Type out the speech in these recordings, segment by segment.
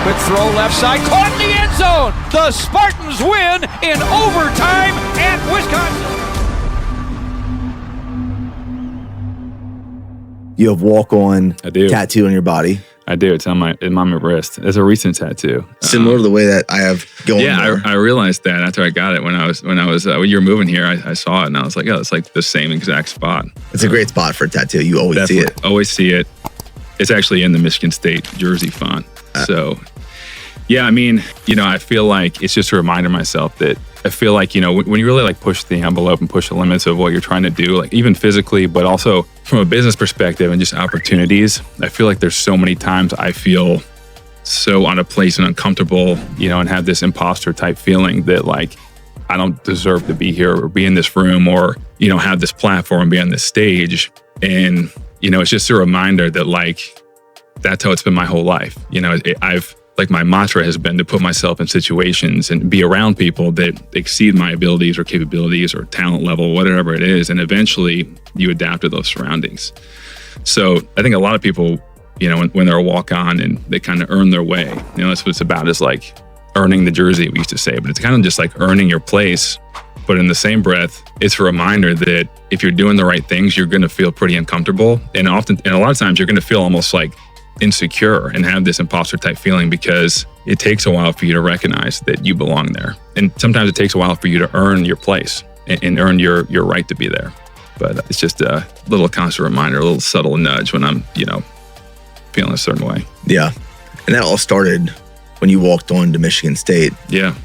Quick throw left side, caught in the end zone. The Spartans win in overtime at Wisconsin. You have walk-on I do. tattoo on your body. I do. It's on my wrist. It's a recent tattoo. Similar to the way that I have going. Yeah, I realized that after I got it when you were moving here, I saw it and I was like, oh, it's like the same exact spot. It's a great spot for a tattoo. You always see it. Always see it. It's actually in the Michigan State jersey font. So, yeah, I mean, I feel like it's just a reminder to myself that I feel like, when you really like push the envelope and push the limits of what you're trying to do, like even physically, but also from a business perspective and just opportunities, I feel like there's so many times I feel so out of place and uncomfortable, and have this imposter type feeling that like, I don't deserve to be here or be in this room or, have this platform, be on this stage. And, it's just a reminder that like, that's how it's been my whole life. My mantra has been to put myself in situations and be around people that exceed my abilities or capabilities or talent level, whatever it is. And eventually you adapt to those surroundings. So I think a lot of people, when they're a walk-on and they kind of earn their way, that's what it's about, is like earning the jersey, we used to say, but it's kind of just like earning your place. But in the same breath, it's a reminder that if you're doing the right things, you're going to feel pretty uncomfortable. And a lot of times you're going to feel almost like insecure and have this imposter type feeling because it takes a while for you to recognize that you belong there. And sometimes it takes a while for you to earn your place and earn your right to be there. But it's just a little constant reminder, a little subtle nudge when I'm, feeling a certain way. Yeah. And that all started when you walked on to Michigan State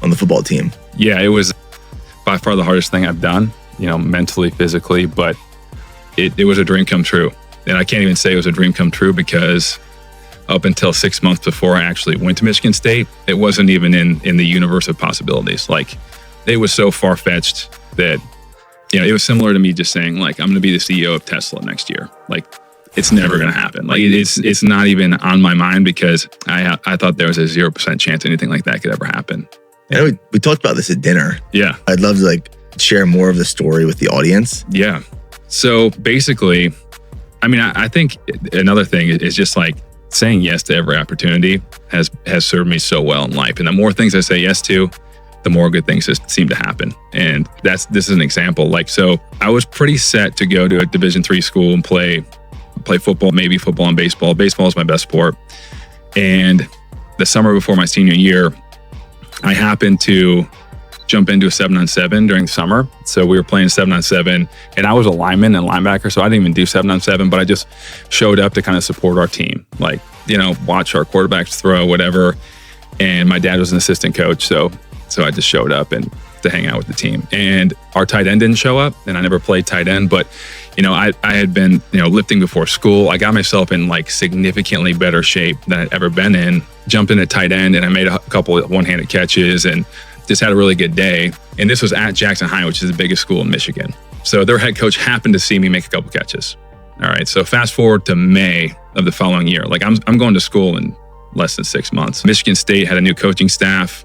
on the football team. Yeah, it was by far the hardest thing I've done, mentally, physically, but it was a dream come true. And I can't even say it was a dream come true because up until 6 months before I actually went to Michigan State, it wasn't even in the universe of possibilities. Like, it was so far-fetched that, it was similar to me just saying, like, I'm going to be the CEO of Tesla next year. Like, it's never going to happen. Like, it's not even on my mind because I thought there was a 0% chance anything like that could ever happen. I know we talked about this at dinner. Yeah. I'd love to share more of the story with the audience. Yeah. So basically, I think another thing is just like saying yes to every opportunity has served me so well in life. And the more things I say yes to, the more good things just seem to happen. And this is an example. Like, so I was pretty set to go to a Division III school and play football, maybe football and baseball. Baseball is my best sport. And the summer before my senior year, I happened to jump into a 7-on-7 during the summer. So we were playing 7-on-7 and I was a lineman and linebacker. So I didn't even do 7-on-7, but I just showed up to kind of support our team, like, watch our quarterbacks throw, whatever. And my dad was an assistant coach. So I just showed up and to hang out with the team. And our tight end didn't show up and I never played tight end, but I had been, lifting before school. I got myself in like significantly better shape than I'd ever been in, jumped into tight end and I made a couple of one-handed catches and just had a really good day. And this was at Jackson High, which is the biggest school in Michigan. So their head coach happened to see me make a couple catches. All right. So fast forward to May of the following year. Like I'm going to school in less than 6 months. Michigan State had a new coaching staff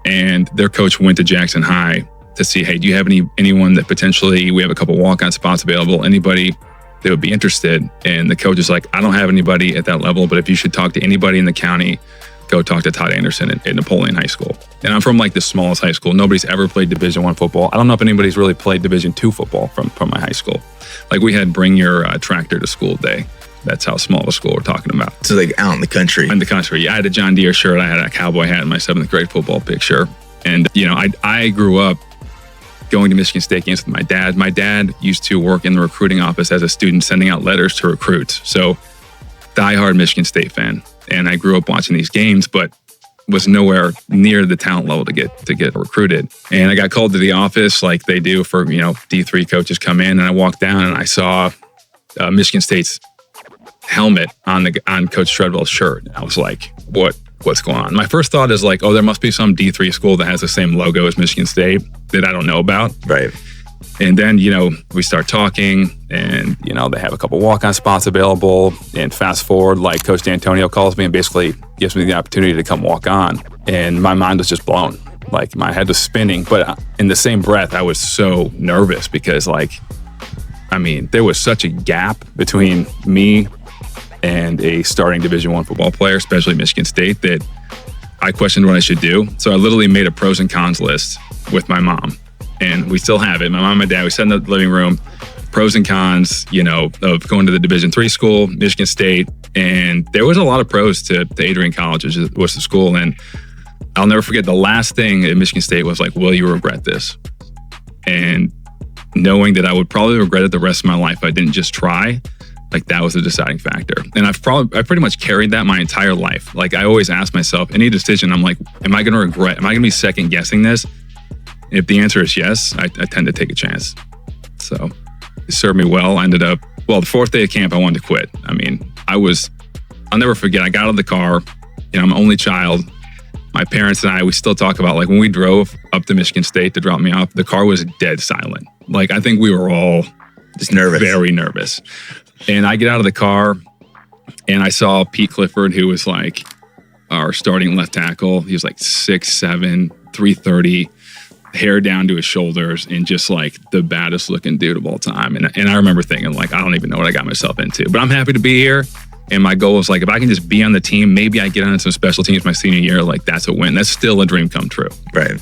and their coach went to Jackson High to see, hey, do you have anyone that potentially, we have a couple walk-on spots available, anybody that would be interested? And the coach is like, I don't have anybody at that level, but if you should talk to anybody in the county, go talk to Todd Anderson at Napoleon High School. And I'm from like the smallest high school. Nobody's ever played Division I football. I don't know if anybody's really played Division II football from my high school. Like we had bring your tractor to school day. That's how small of a school we're talking about. So like out in the country. In the country. Yeah, I had a John Deere shirt. I had a cowboy hat in my 7th grade football picture. And, I grew up going to Michigan State games with my dad. My dad used to work in the recruiting office as a student, sending out letters to recruits. So diehard Michigan State fan. And I grew up watching these games, but was nowhere near the talent level to get recruited. And I got called to the office like they do for, D3 coaches come in. And I walked down and I saw Michigan State's helmet on Coach Treadwell's shirt. I was like, what's going on? My first thought is like, oh, there must be some D3 school that has the same logo as Michigan State that I don't know about. Right. And then, we start talking and, they have a couple walk-on spots available. And fast forward, like Coach D'Antonio calls me and basically gives me the opportunity to come walk on. And my mind was just blown. Like my head was spinning. But in the same breath, I was so nervous because there was such a gap between me and a starting Division I football player, especially Michigan State, that I questioned what I should do. So I literally made a pros and cons list with my mom, and we still have it. My mom and my dad, we sat in the living room, pros and cons, of going to the Division III school, Michigan State. And there was a lot of pros to Adrian College, which was the school. And I'll never forget the last thing at Michigan State was like, will you regret this? And knowing that I would probably regret it the rest of my life if I didn't just try, like that was the deciding factor. And I pretty much carried that my entire life. Like I always ask myself, any decision, I'm like, am I going to regret? Am I going to be second guessing this? And if the answer is yes, I tend to take a chance. So it served me well. I ended up, the fourth day of camp, I wanted to quit. I mean, I'll never forget, I got out of the car, I'm an only child. My parents and I, we still talk about like when we drove up to Michigan State to drop me off, the car was dead silent. Like I think we were all just nervous, very nervous. And I get out of the car and I saw Pete Clifford, who was like our starting left tackle. He was like 6'7", 330, hair down to his shoulders, and just like the baddest looking dude of all time. And I remember thinking like, I don't even know what I got myself into, but I'm happy to be here. And my goal was like, if I can just be on the team, maybe I get on some special teams my senior year, like that's a win. That's still a dream come true. Right.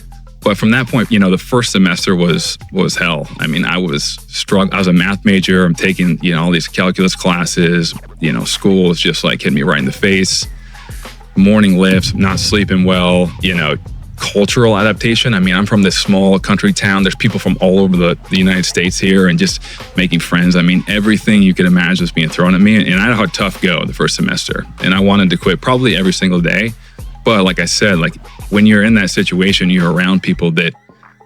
But from that point, the first semester was hell. I mean, I was struggling. I was a math major. I'm taking, all these calculus classes. School was just like hitting me right in the face. Morning lifts, not sleeping well, cultural adaptation. I mean, I'm from this small country town. There's people from all over the United States here and just making friends. I mean, everything you could imagine was being thrown at me. And I had a tough go the first semester. And I wanted to quit probably every single day. But like I said, like when you're in that situation, you're around people that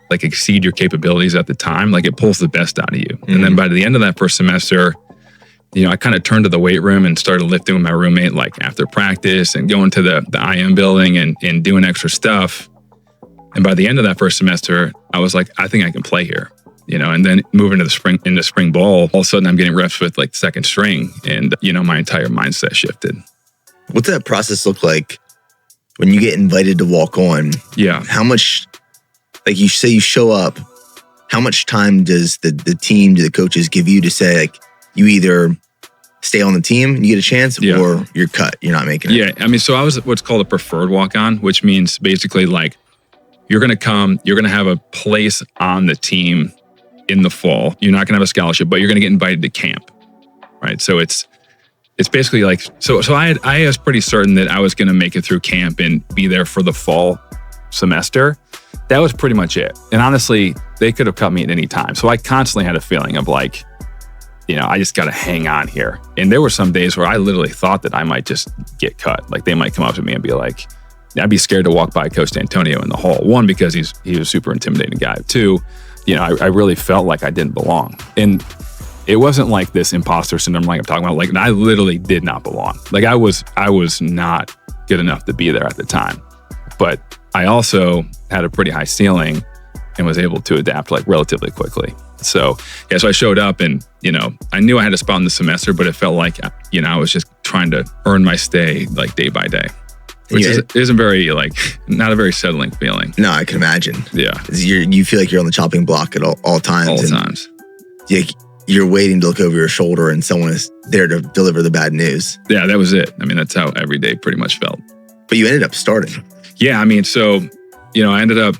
like exceed your capabilities at the time, like it pulls the best out of you. Mm-hmm. And then by the end of that first semester, I kind of turned to the weight room and started lifting with my roommate, like after practice and going to the IM building and doing extra stuff. And by the end of that first semester, I was like, I think I can play here, and then moving into spring ball, all of a sudden I'm getting reps with like second string and, my entire mindset shifted. What's that process look like when you get invited to walk on? Yeah. How much, like you say you show up, how much time does the team, do the coaches give you to say like, you either stay on the team and you get a chance or you're cut, you're not making it? Yeah. I mean, so I was what's called a preferred walk-on, which means basically like, you're going to come, you're going to have a place on the team in the fall. You're not going to have a scholarship, but you're going to get invited to camp, right? So it's basically like, so I was pretty certain that I was going to make it through camp and be there for the fall semester. That was pretty much it. And honestly, they could have cut me at any time. So I constantly had a feeling of like, I just got to hang on here. And there were some days where I literally thought that I might just get cut. Like they might come up to me and be like, I'd be scared to walk by Coach Antonio in the hall. One, because he was a super intimidating guy. Two, I really felt like I didn't belong. And it wasn't like this imposter syndrome like I'm talking about. Like I literally did not belong. Like I was not good enough to be there at the time. But I also had a pretty high ceiling and was able to adapt like relatively quickly. So I showed up and, I knew I had a spot in the semester, but it felt like, I was just trying to earn my stay like day by day. Which isn't very, like, not a very settling feeling. No, I can imagine. Yeah. You feel like you're on the chopping block at all times. All times. You're waiting to look over your shoulder and someone is there to deliver the bad news. Yeah, that was it. I mean, that's how every day pretty much felt. But you ended up starting. Yeah, I mean, so, I ended up,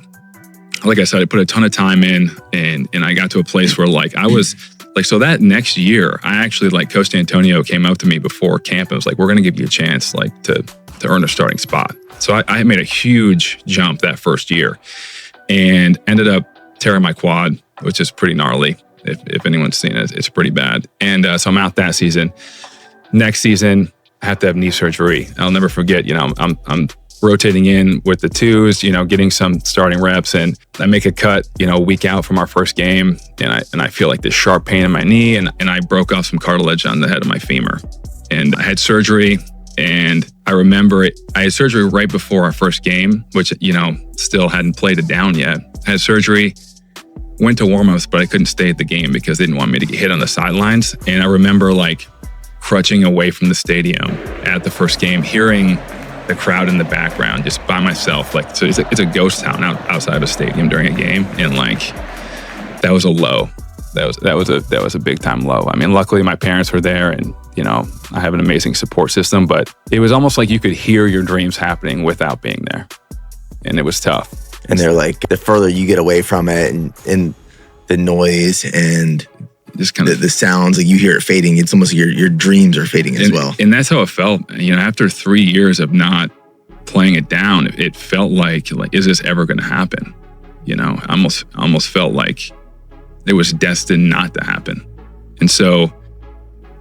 like I said, I put a ton of time in and I got to a place where, like, I was... Like, so that next year, I actually, like, Coach Antonio came up to me before camp and was like, we're going to give you a chance, like, to earn a starting spot. So I made a huge jump that first year and ended up tearing my quad, which is pretty gnarly. If anyone's seen it, it's pretty bad. And so I'm out that season. Next season, I have to have knee surgery. I'll never forget, I'm rotating in with the twos, getting some starting reps, and I make a cut, a week out from our first game, and I feel like this sharp pain in my knee, and I broke off some cartilage on the head of my femur. And I had surgery, and I remember I had surgery right before our first game, which, still hadn't played it down yet. I had surgery, went to warm-ups, but I couldn't stay at the game because they didn't want me to get hit on the sidelines. And I remember like crutching away from the stadium at the first game, hearing the crowd in the background just by myself. Like, so it's a ghost town outside a stadium during a game. And like, that was a low. That was a big time low. I mean, luckily my parents were there and I have an amazing support system, but it was almost like you could hear your dreams happening without being there. And it was tough. And they're like, the further you get away from it and the noise and just kind of the sounds, like you hear it fading, it's almost like your dreams are fading as well. And that's how it felt. After 3 years of not playing it down, it felt like, is this ever going to happen? I almost felt like it was destined not to happen. And so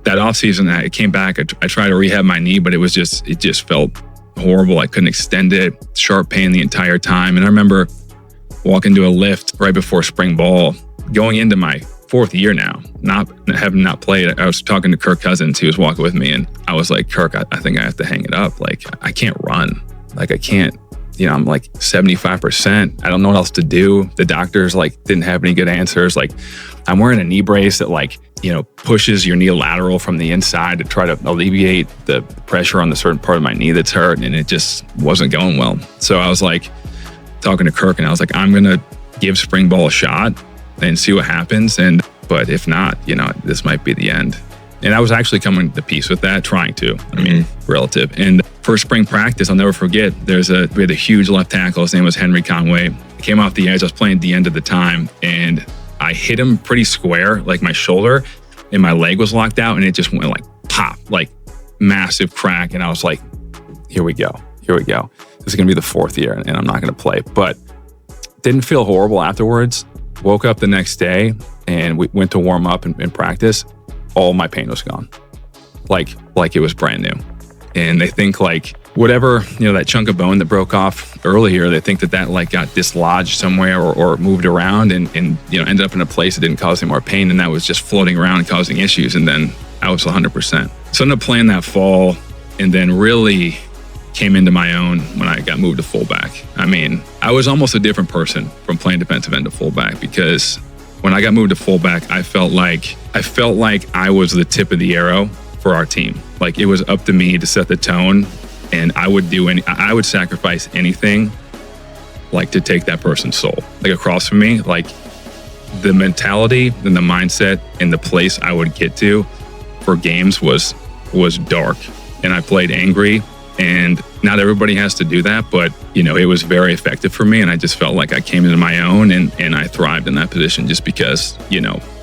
that offseason, I came back, I tried to rehab my knee, but it just felt horrible. I couldn't extend it, sharp pain the entire time. And I remember walking to a lift right before spring ball, going into my 4th year now, having not played. I was talking to Kirk Cousins. He was walking with me, and I was like, Kirk, I think I have to hang it up. Like, I can't run. Like, I can't, I'm like 75%. I don't know what else to do. The doctors didn't have any good answers. Like, I'm wearing a knee brace that pushes your knee lateral from the inside to try to alleviate the pressure on the certain part of my knee that's hurt. And it just wasn't going well. So I was like talking to Kirk, and I was like, I'm going to give spring ball a shot and see what happens. But if not, this might be the end. And I was actually coming to peace with that, trying to, relative. And first spring practice, I'll never forget, we had a huge left tackle. His name was Henry Conway. I came off the edge. I was playing at the end of the time, and I hit him pretty square, like my shoulder, and my leg was locked out, and it just went pop, massive crack. And I was like, here we go. This is going to be the 4th year, and I'm not going to play. But didn't feel horrible afterwards. Woke up the next day, and we went to warm up and practice. All my pain was gone, like it was brand new. And they think whatever, that chunk of bone that broke off earlier, they think that got dislodged somewhere or moved around and ended up in a place that didn't cause any more pain, and that was just floating around and causing issues. And then I was 100%. So I ended up playing that fall, and then really came into my own when I got moved to fullback. I was almost a different person from playing defensive end to fullback, because when I got moved to fullback, I felt like I was the tip of the arrow for our team. It was up to me to set the tone, and I would sacrifice anything to take that person's soul. Across from me, the mentality and the mindset and the place I would get to for games was dark. And I played angry, and not everybody has to do that, but it was very effective for me. And I just felt like I came into my own, and I thrived in that position just because,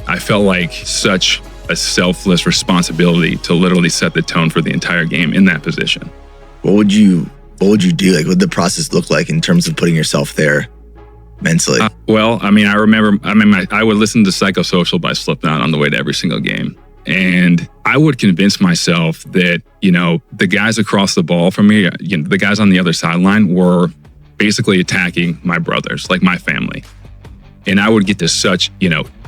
I felt like such a selfless responsibility to literally set the tone for the entire game in that position. What would you do? What would the process look like in terms of putting yourself there mentally? I remember, I would listen to Psychosocial by Slipknot on the way to every single game. And I would convince myself that, the guys across the ball from me, the guys on the other sideline were basically attacking my brothers, my family. And I would get to such,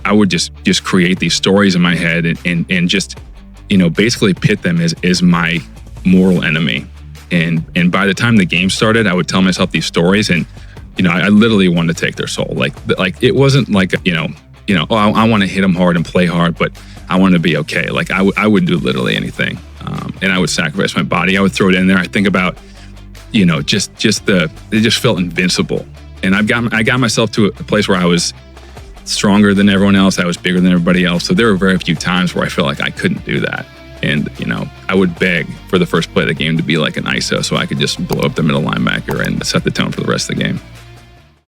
I would just create these stories in my head and just, basically pit them as my moral enemy. And by the time the game started, I would tell myself these stories, and, I literally wanted to take their soul. It wasn't I want to hit them hard and play hard, but I want to be okay. I would do literally anything. And I would sacrifice my body. I would throw it in there. I think about, it just felt invincible. And I got myself to a place where I was stronger than everyone else. I was bigger than everybody else. So there were very few times where I felt like I couldn't do that. And, I would beg for the first play of the game to be like an ISO so I could just blow up the middle linebacker and set the tone for the rest of the game.